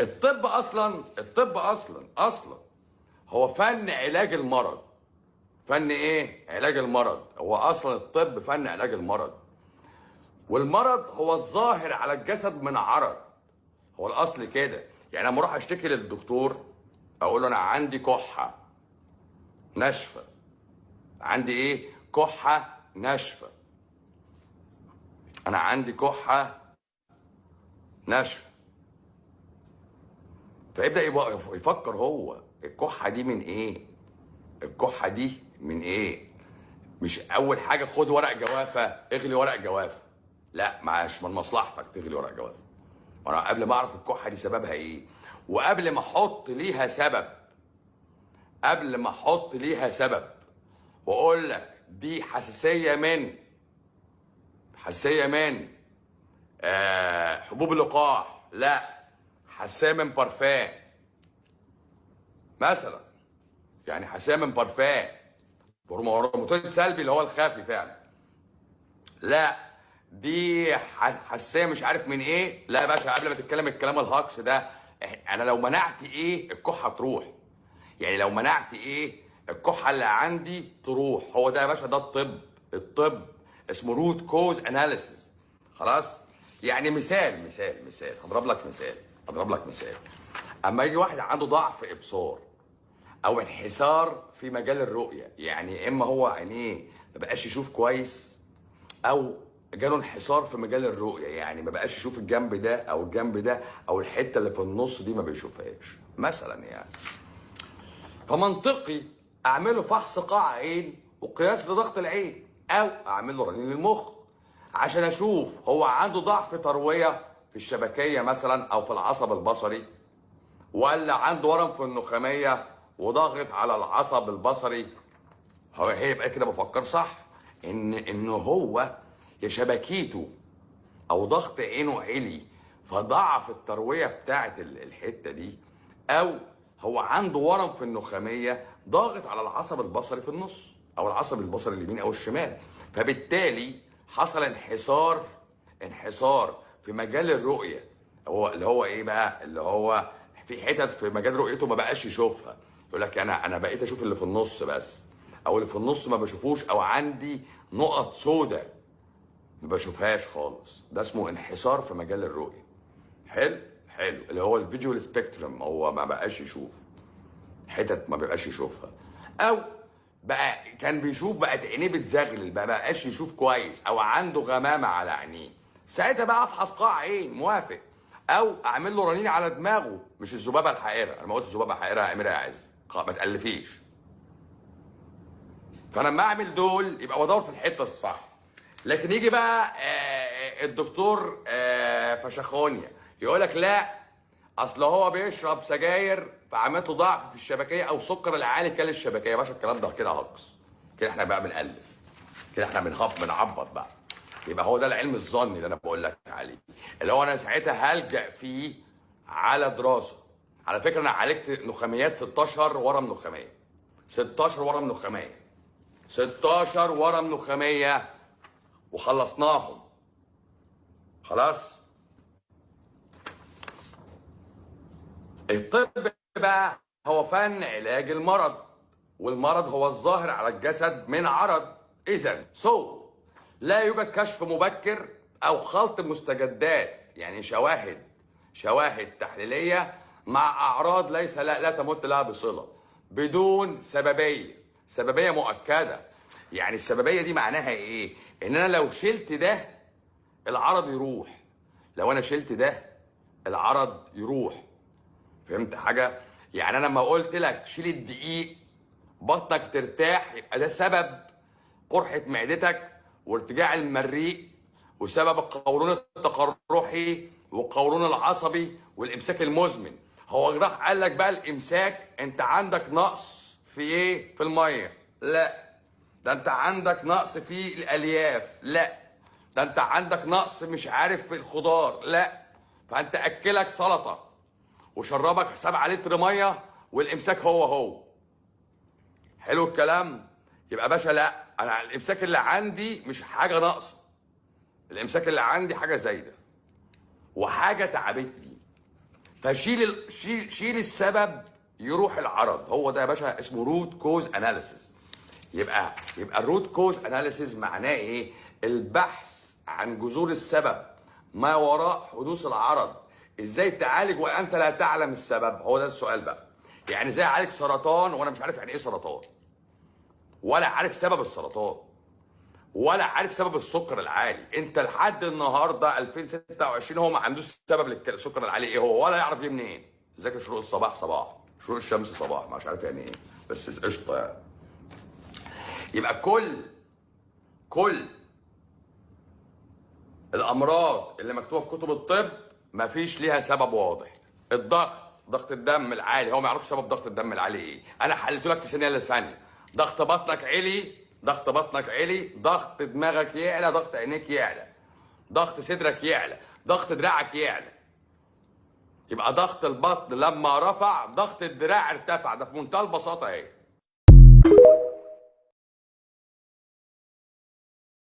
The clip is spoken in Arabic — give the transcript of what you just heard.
الطب اصلا هو فن علاج المرض. فن ايه؟ علاج المرض. هو اصلا الطب فن علاج المرض، والمرض هو الظاهر على الجسد من عرض. هو الاصل كده. يعني لما اروح اشتكي للدكتور اقول له انا عندي كحه ناشفه. عندي ايه؟ كحه ناشفه. انا عندي كحه ناشفه. فيبدا يفكر هو الكحه دي من ايه؟ الكحه دي من ايه؟ مش اول حاجه خد ورق جوافه اغلي ورق جوافه. لا، مش من مصلحتك تغلي ورق جوافه. وانا قبل ما اعرف الكحه دي سببها ايه، وقبل ما احط ليها سبب، واقول لك دي حساسيه من حبوب اللقاح، لا، حساسيه من بارفان مثلا. يعني حساسيه من بارفان، روماتويد سلبي اللي هو الخافي فعلا. لا، دي حساسيه مش عارف من ايه. لا يا باشا، قبل ما تتكلم الكلام الهاكس ده، انا لو منعت ايه الكحه تروح. يعني لو منعت ايه الكحه اللي عندي تروح. هو ده يا باشا، ده الطب اسمه روت كوز اناليسيس. خلاص. يعني مثال اضرب لك مثال. اما يجي واحد عنده ضعف ابصار او انحسار في مجال الرؤيه، يعني اما هو عينيه ما بقاش يشوف كويس، او جاله انحسار في مجال الرؤيه، يعني ما بقاش يشوف الجنب ده او الجنب ده او الحته اللي في النص دي ما بيشوفهاش مثلا يعني. فمنطقي اعمله فحص قاع عين وقياس لضغط العين، او اعمل له رنين للمخ عشان اشوف هو عنده ضعف ترويه في الشبكيه مثلا او في العصب البصري، ولا عنده ورم في النخاميه وضاغط على العصب البصري. هي يبقى كده بفكر صح، ان هو يا شبكيته او ضغط عينه عالي فضعف الترويه بتاعت الحته دي، او هو عنده ورم في النخاميه ضاغط على العصب البصري في النص او العصب البصري اليمين او الشمال، فبالتالي حصل انحسار في مجال الرؤيه. هو اللي هو ايه بقى؟ اللي هو في حتت في مجال رؤيته ما بقاش يشوفها. يقول لك انا بقيت اشوف اللي في النص بس، او اللي في النص ما بشوفوش، او عندي نقط سوداء ما بشوفهاش خالص. ده اسمه انحسار في مجال الرؤيه. حلو، اللي هو الفيجوال سبيكترم. هو ما بقاش يشوف حتت، ما بيبقاش يشوفها، او بقى كان بيشوف بقت عينيه بتزغلل، ما بقاش يشوف كويس، او عنده غمامه على عينيه. ساعتها بقى افحص قاع عين، موافق، او اعمل له رنين على دماغه، مش الذبابه الحائره. انا ما قلتش الذبابه الحائره يا امير يا عز، ما تالفيش. فانا لما اعمل دول يبقى بدور في الحته الصح. لكن يجي بقى الدكتور فشخونيا يقول لك لا، اصل هو بيشرب سجاير فعملت له ضعف في الشبكيه، او سكر العالي كل الشبكيه. يا باشا الكلام ده كده هجص، كده احنا بقى بنألف، كده احنا بنعبط بقى. يبقى هو ده العلم الظني اللي انا بقول لك عليه، اللي هو انا ساعتها هلجأ فيه على دراسه. على فكره انا عالجت نخاميات 16 ورم نخاميه، 16 ورم نخاميه، 16 ورم نخاميه، وخلصناهم خلاص. الطب بقى هو فن علاج المرض، والمرض هو الظاهر على الجسد من عرض. اذا لا يوجد كشف مبكر او خلط مستجدات، يعني شواهد تحليليه مع اعراض لا تمت لها بصله، بدون سببيه مؤكده. يعني السببيه دي معناها ايه؟ ان انا لو شلت ده العرض يروح، لو انا شلت ده العرض يروح. فهمت حاجه؟ يعني انا لما قلت لك شيل الدقيق بطنك ترتاح، يبقى ده سبب قرحه معدتك وارتجاع المريء، وسبب القولون التقرحي والقولون العصبي والامساك المزمن. هو راح قال لك بقى الامساك انت عندك نقص في ايه؟ في الميه. لا، ده انت عندك نقص في الالياف. لا، ده انت عندك نقص مش عارف في الخضار. لا، فانت اكلك سلطه وشربك 7 لتر ميه والامساك هو. حلو الكلام؟ يبقى باشا لا، انا الامساك اللي عندي مش حاجه ناقصه، الامساك اللي عندي حاجه زايده وحاجه تعبتني. شيل السبب يروح العرض. هو ده يا باشا اسمه روت كوز اناليسيس. يبقى الروت كوز اناليسيس معناه ايه؟ البحث عن جذور السبب ما وراء حدوث العرض. ازاي تعالج وانت لا تعلم السبب؟ هو ده السؤال بقى. يعني ازاي اعالج سرطان وانا مش عارف يعني ايه سرطان، ولا عارف سبب السرطان، ولا عارف سبب السكر العالي. انت لحد النهارده 2026 هو ما عندوش سبب للسكر العالي ايه هو، ولا يعرف جه منين. ذاكر شروق الصباح صباح، شروق الشمس صباح، مش عارف يعني ايه، بس قشطه يعني. يبقى كل الامراض اللي مكتوبه في كتب الطب مفيش ليها سبب واضح. ضغط الدم العالي، هو ما يعرفش سبب ضغط الدم العالي ايه. انا حللت لك في ثانيه الا ثانيه. ضغط بطنك عالي، ضغط دماغك يعلى، ضغط عينيك يعلى، ضغط صدرك يعلى، ضغط دراعك يعلى. يبقى ضغط البطن لما رفع ضغط الدراع ارتفع. ده في منتهى البساطه اهي.